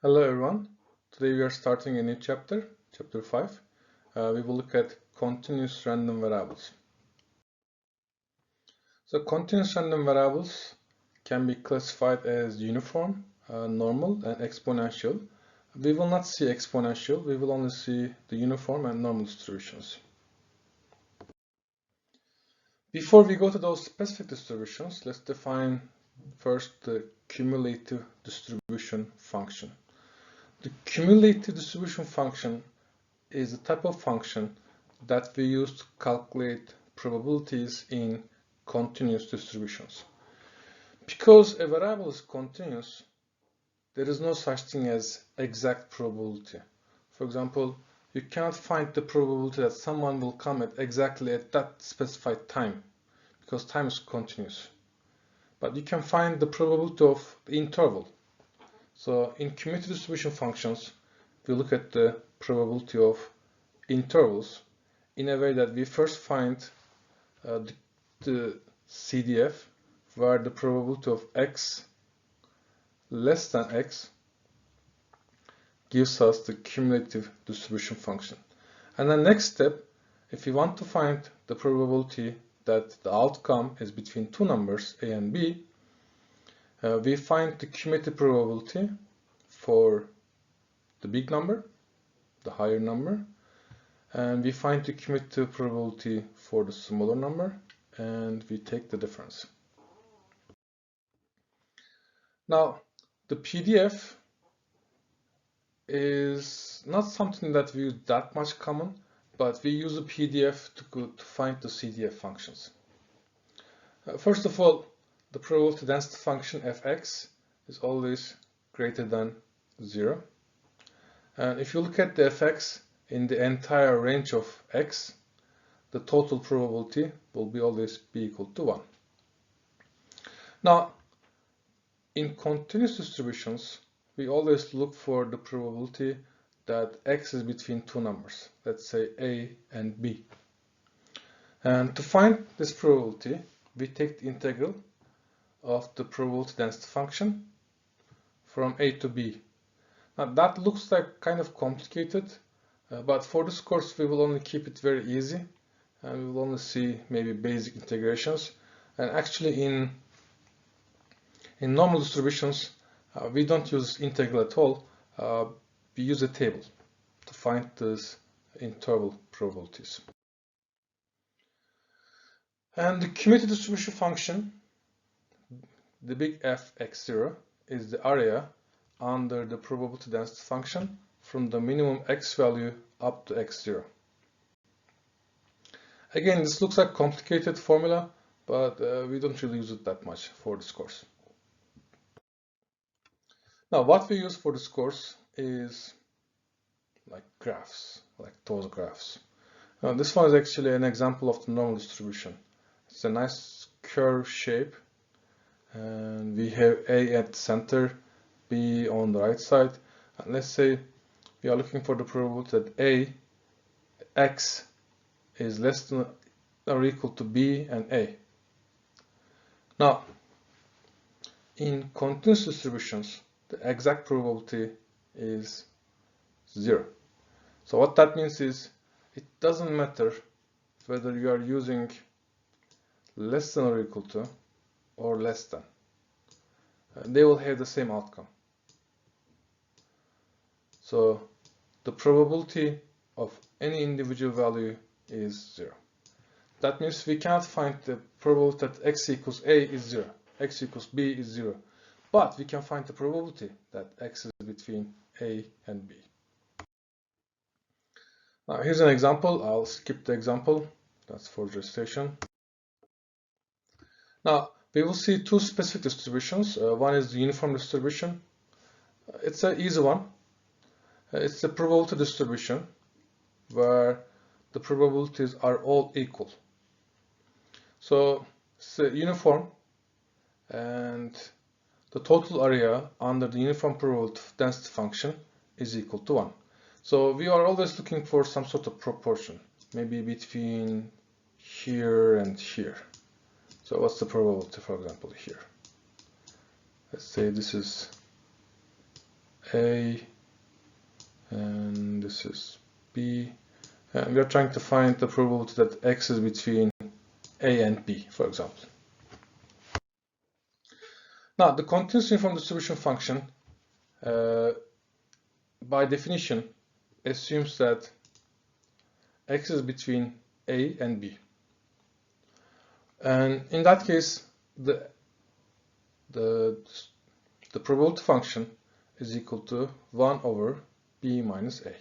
Hello everyone. Today we are starting a new chapter, chapter 5. We will look at continuous random variables. So continuous random variables can be classified as uniform, normal, and exponential. We will not see exponential, we will only see the uniform and normal distributions. Before we go to those specific distributions, let's define first the cumulative distribution function. The cumulative distribution function is a type of function that we use to calculate probabilities in continuous distributions. Because a variable is continuous, there is no such thing as exact probability. For example, you cannot find the probability that someone will come exactly at that specified time, because time is continuous. But you can find the probability of the interval. So in cumulative distribution functions, we look at the probability of intervals in a way that we first find the CDF, where the probability of x less than x gives us the cumulative distribution function. And the next step, if we want to find the probability that the outcome is between two numbers, a and b, we find the cumulative probability for the big number, the higher number, and we find the cumulative probability for the smaller number, and we take the difference. Now, the PDF is not something that we use that much common, but we use a PDF to find the CDF functions. First of all, the probability density function fx is always greater than 0. And if you look at the fx in the entire range of x, the total probability will always be equal to 1. Now, in continuous distributions, we always look for the probability that x is between two numbers, let's say a and b. And to find this probability, we take the integral of the probability density function from a to b. Now that looks like kind of complicated, but for this course we will only keep it very easy, and we will only see maybe basic integrations. And actually in normal distributions, we don't use integral at all. We use a table to find these interval probabilities. And the cumulative distribution function, the big F x0, is the area under the probability density function from the minimum x value up to x0. Again, this looks like a complicated formula, but we don't really use it that much for this course. Now, what we use for this course is like graphs, like those graphs. Now, this one is actually an example of the normal distribution. It's a nice curve shape, and we have A at the center, B on the right side. And let's say we are looking for the probability that x is less than or equal to B and A. Now, in continuous distributions, the exact probability is 0. So what that means is it doesn't matter whether you are using less than or equal to or less than. They will have the same outcome. So the probability of any individual value is 0. That means we cannot find the probability that x equals a is 0, x equals b is 0. But we can find the probability that x is between a and b. Now here's an example. I'll skip the example. That's for registration. Now we will see two specific distributions. One is the uniform distribution. It's an easy one. It's the probability distribution where the probabilities are all equal. So it's a uniform, and the total area under the uniform probability density function is equal to 1. So we are always looking for some sort of proportion, maybe between here and here. So what's the probability, for example, here? Let's say this is A, and this is B, and we are trying to find the probability that X is between A and B, for example. Now, the continuous uniform distribution function, by definition, assumes that X is between A and B. And in that case, the probability function is equal to 1 over B minus A.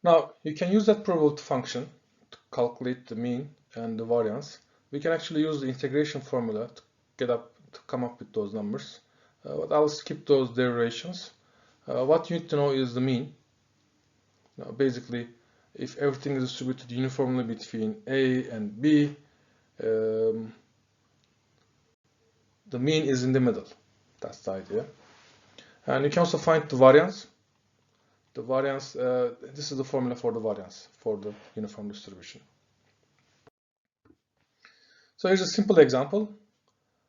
Now, you can use that probability function to calculate the mean and the variance. We can actually use the integration formula to come up with those numbers. But I'll skip those derivations. What you need to know is the mean. Now, basically, if everything is distributed uniformly between A and B, the mean is in the middle. That's the idea. And you can also find the variance. The variance, this is the formula for the variance for the uniform distribution. So here's a simple example.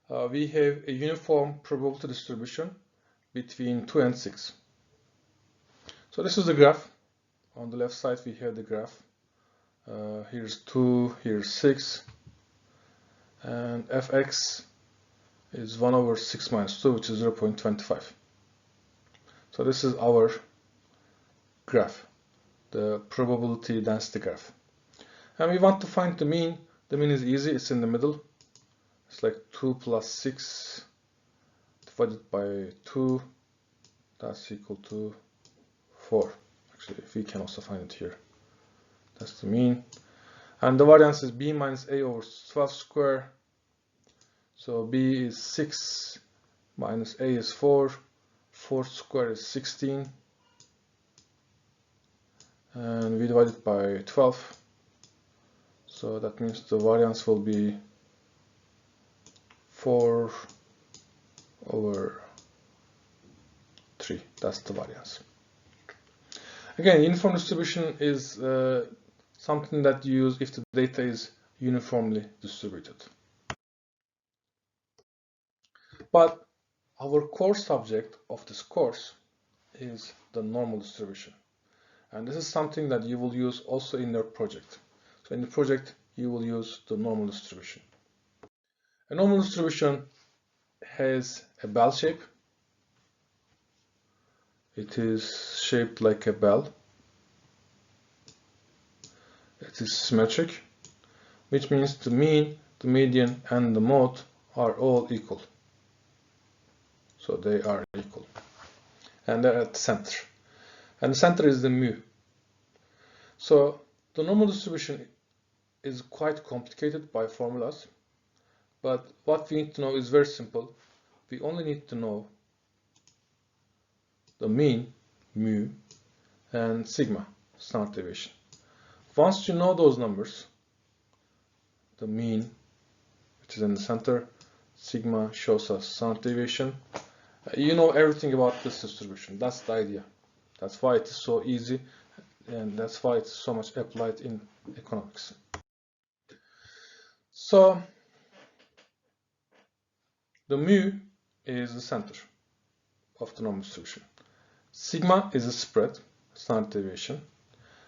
We have a uniform probability distribution between 2 and 6. So this is the graph. On the left side we have the graph. Here's 2, here's 6, and fx is 1 over 6 minus 2, which is 0.25. So this is our graph, the probability density graph. And we want to find the mean. The mean is easy, it's in the middle. It's like 2 plus 6 divided by 2, that's equal to 4. Actually, we can also find it here. That's the mean. And the variance is B minus A over 12 square. So B is 6 minus A is 4. 4 square is 16. And we divide it by 12. So that means the variance will be 4 over 3. That's the variance. Again, uniform distribution is something that you use if the data is uniformly distributed. But our core subject of this course is the normal distribution. And this is something that you will use also in your project. So in the project, you will use the normal distribution. A normal distribution has a bell shape. It is shaped like a bell. It is symmetric, which means the mean, the median, and the mode are all equal. So they are equal. And they're at the center. And the center is the mu. So the normal distribution is quite complicated by formulas. But what we need to know is very simple. We only need to know the mean, mu, and sigma, standard deviation. Once you know those numbers, the mean, which is in the center, sigma shows us standard deviation, you know everything about this distribution. That's the idea. That's why it is so easy, and that's why it's so much applied in economics. So the mu is the center of the normal distribution. Sigma is a spread, standard deviation,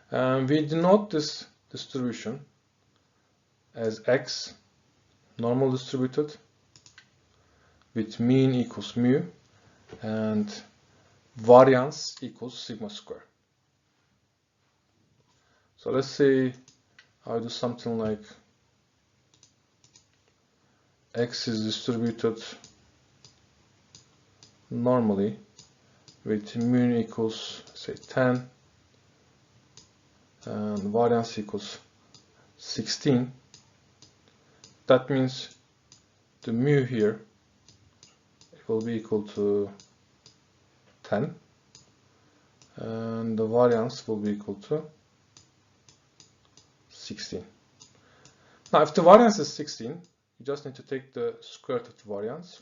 and we denote this distribution as x, normal distributed, with mean equals mu, and variance equals sigma square. So let's say I do something like x is distributed normally with mean equals, say, 10 and variance equals 16. That means the mu here will be equal to 10 and the variance will be equal to 16. Now if the variance is 16, you just need to take the square root of the variance.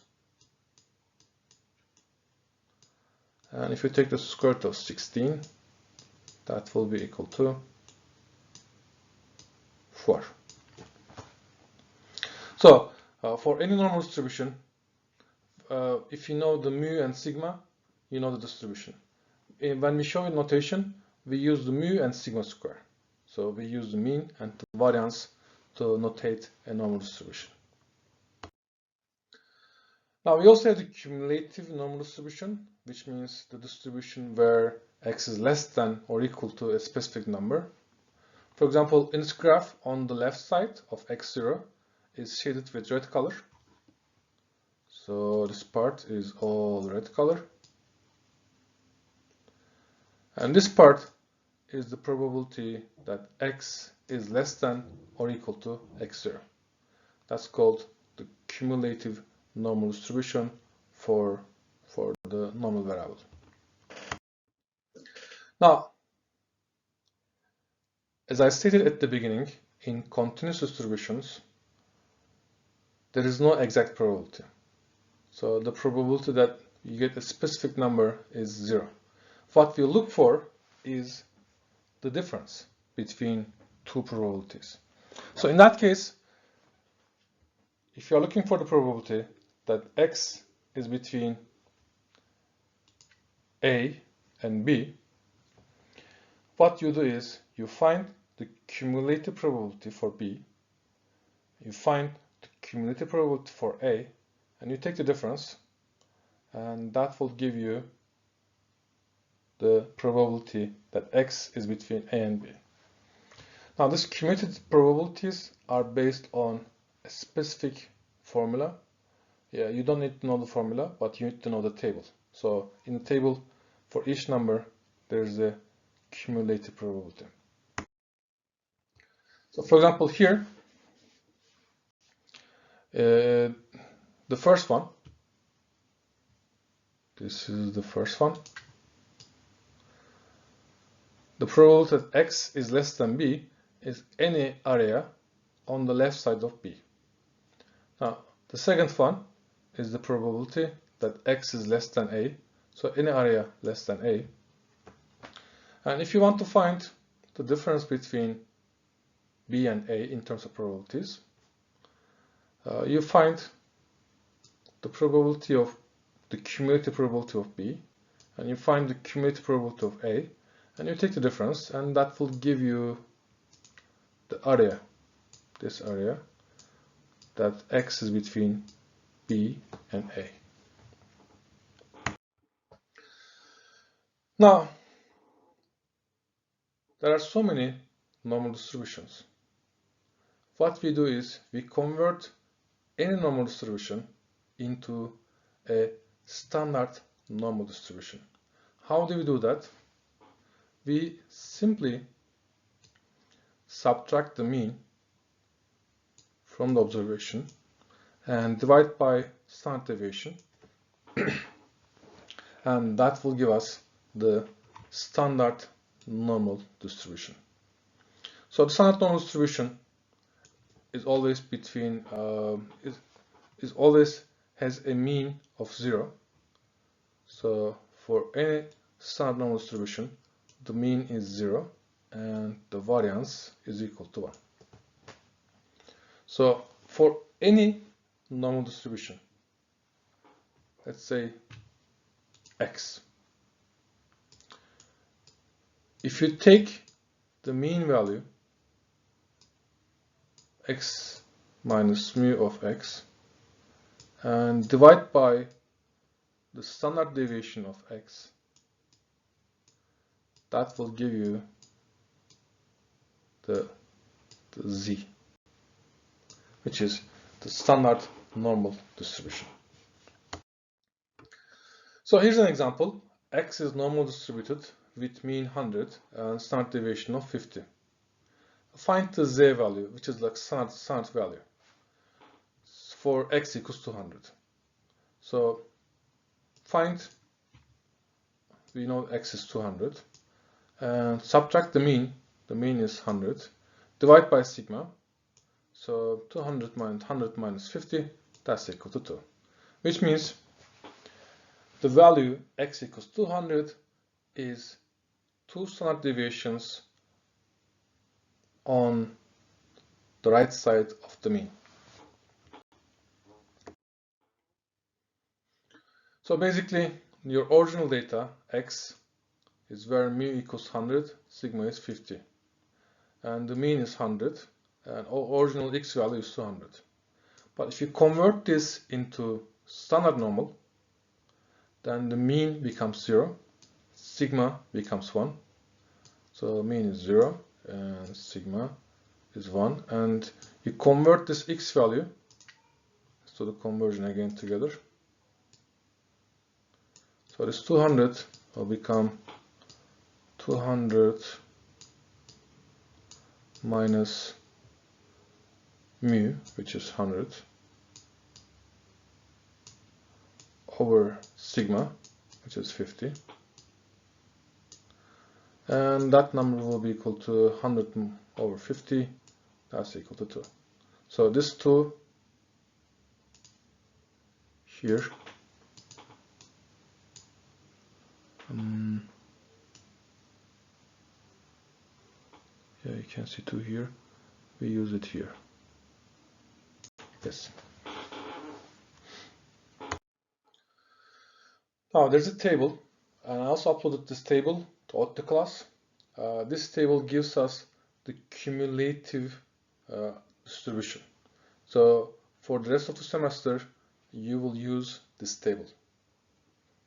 And if you take the square root of 16, that will be equal to 4. So for any normal distribution, if you know the mu and sigma, you know the distribution. When we show in notation, we use the mu and sigma square. So we use the mean and the variance to notate a normal distribution. Now we also have the cumulative normal distribution, which means the distribution where x is less than or equal to a specific number. For example, in this graph, on the left side of x0 is shaded with red color. So this part is all red color. And this part is the probability that x is less than or equal to x0. That's called the cumulative normal distribution for the normal variable. Now, as I stated at the beginning, in continuous distributions, there is no exact probability. So the probability that you get a specific number is 0. What we look for is the difference between two probabilities. So in that case, if you are looking for the probability that x is between A and B, what you do is you find the cumulative probability for B, you find the cumulative probability for A, and you take the difference, and that will give you the probability that x is between A and B. Now, these cumulative probabilities are based on a specific formula. Yeah, you don't need to know the formula, but you need to know the table. So in the table, for each number, there's a cumulative probability. So for example, here, the first one, this is the first one. The probability that x is less than b is any area on the left side of b. Now, the second one is the probability that x is less than a, so any area less than a. And if you want to find the difference between b and a in terms of probabilities, you find the probability of the cumulative probability of b, and you find the cumulative probability of a, and you take the difference, and that will give you the area, this area, that x is between b and a. Now, there are so many normal distributions. What we do is we convert any normal distribution into a standard normal distribution. How do we do that? We simply subtract the mean from the observation and divide by standard deviation, and that will give us the standard normal distribution. So the standard normal distribution is always between is always has a mean of 0. So for any standard normal distribution, the mean is 0 and the variance is equal to 1. So for any normal distribution, let's say x, if you take the mean value x minus mu of x and divide by the standard deviation of x, that will give you the z, which is the standard normal distribution. So here's an example. X is normal distributed with mean 100 and standard deviation of 50. Find the z value, which is like standard value, for x equals to 100. So find, we know x is 200, and subtract the mean is 100, divide by sigma, so 200 minus 100 minus 50, that's equal to 2, which means the value x equals 200 is 2 standard deviations on the right side of the mean. So basically, your original data, x, is where mu equals 100, sigma is 50. And the mean is 100, and original x value is 200. But if you convert this into standard normal, then the mean becomes 0, sigma becomes 1. So mean is 0, and sigma is 1. And you convert this x value, so the conversion again together. So this 200 will become 200 minus mu, which is 100, over sigma, which is 50. And that number will be equal to 100 over 50, that's equal to 2. So this 2 here, yeah, you can see 2 here, we use it here. Yes. Now there's a table, and I also uploaded this table to the class. This table gives us the cumulative distribution. So for the rest of the semester, you will use this table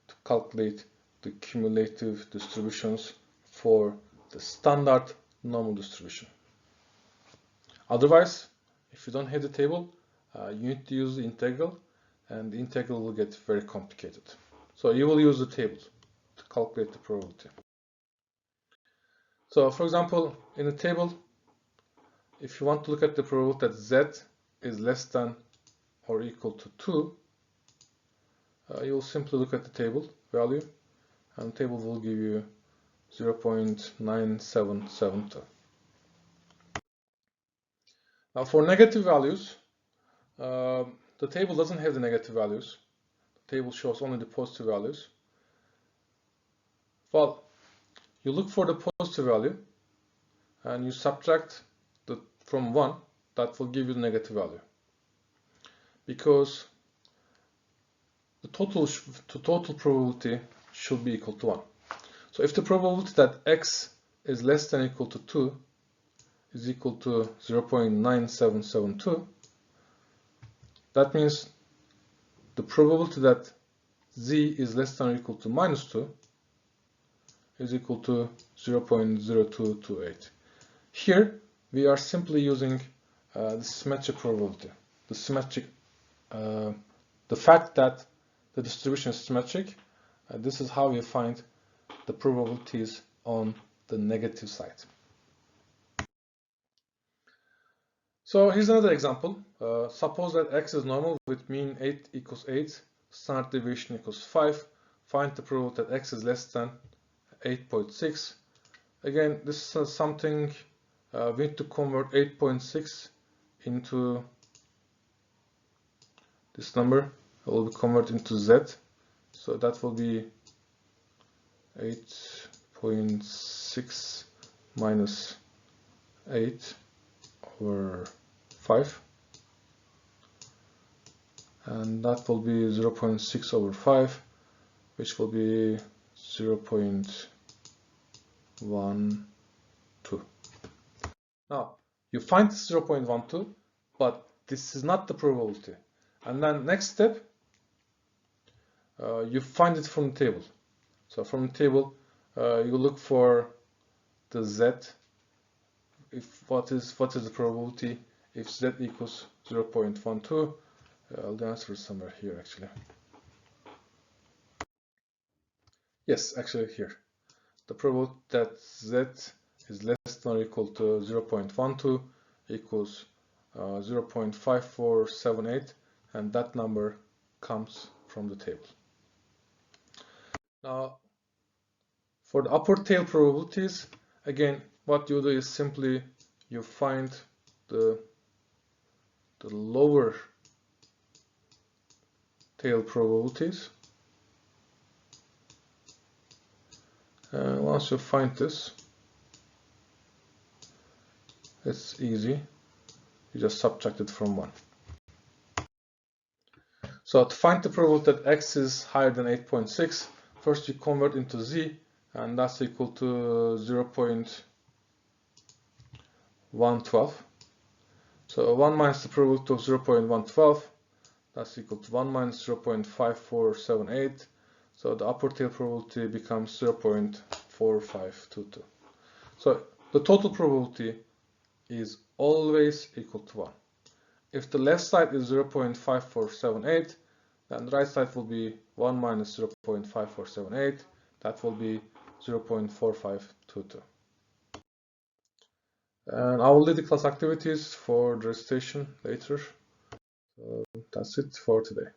to calculate the cumulative distributions for the standard normal distribution. Otherwise, if you don't have the table, you need to use the integral, and the integral will get very complicated. So you will use the table to calculate the probability. So for example, in the table, if you want to look at the probability that z is less than or equal to 2, you will simply look at the table value, and the table will give you 0.9772. Now for negative values, the table doesn't have the negative values. The table shows only the positive values. Well, you look for the positive value and you subtract from 1, that will give you the negative value. Because the total probability should be equal to 1. So if the probability that x is less than or equal to 2 is equal to 0.9772, that means the probability that z is less than or equal to minus 2 is equal to 0.0228. Here we are simply using the symmetric probability. The fact that the distribution is symmetric, this is how we find the probabilities on the negative side. So here's another example. Suppose that x is normal with mean 8 equals 8, standard deviation equals 5. Find the probability that x is less than 8.6. Again, this is something we need to convert 8.6 into this number. It will be converted into z. So that will be 8.6 minus 8 over 5. And that will be 0.6 over 5, which will be 0.12. Now, you find 0.12, but this is not the probability. And then next step, you find it from the table. So from the table, you look for the z. What is the probability if z equals 0.12? The answer is somewhere here actually. Yes, actually here. The probability that z is less than or equal to 0.12 equals 0.5478, and that number comes from the table. Now, for the upper tail probabilities, again, what you do is simply you find the lower tail probabilities. And once you find this, it's easy. You just subtract it from 1. So to find the probability that x is higher than 8.6, first you convert into z, and that's equal to 0.112. So 1 minus the probability of 0.112, that's equal to 1 minus 0.5478. So the upper tail probability becomes 0.4522. So the total probability is always equal to 1. If the left side is 0.5478, then the right side will be 1 minus 0.5478. That will be 0.4522. And I will leave the class activities for the recitation later. That's it for today.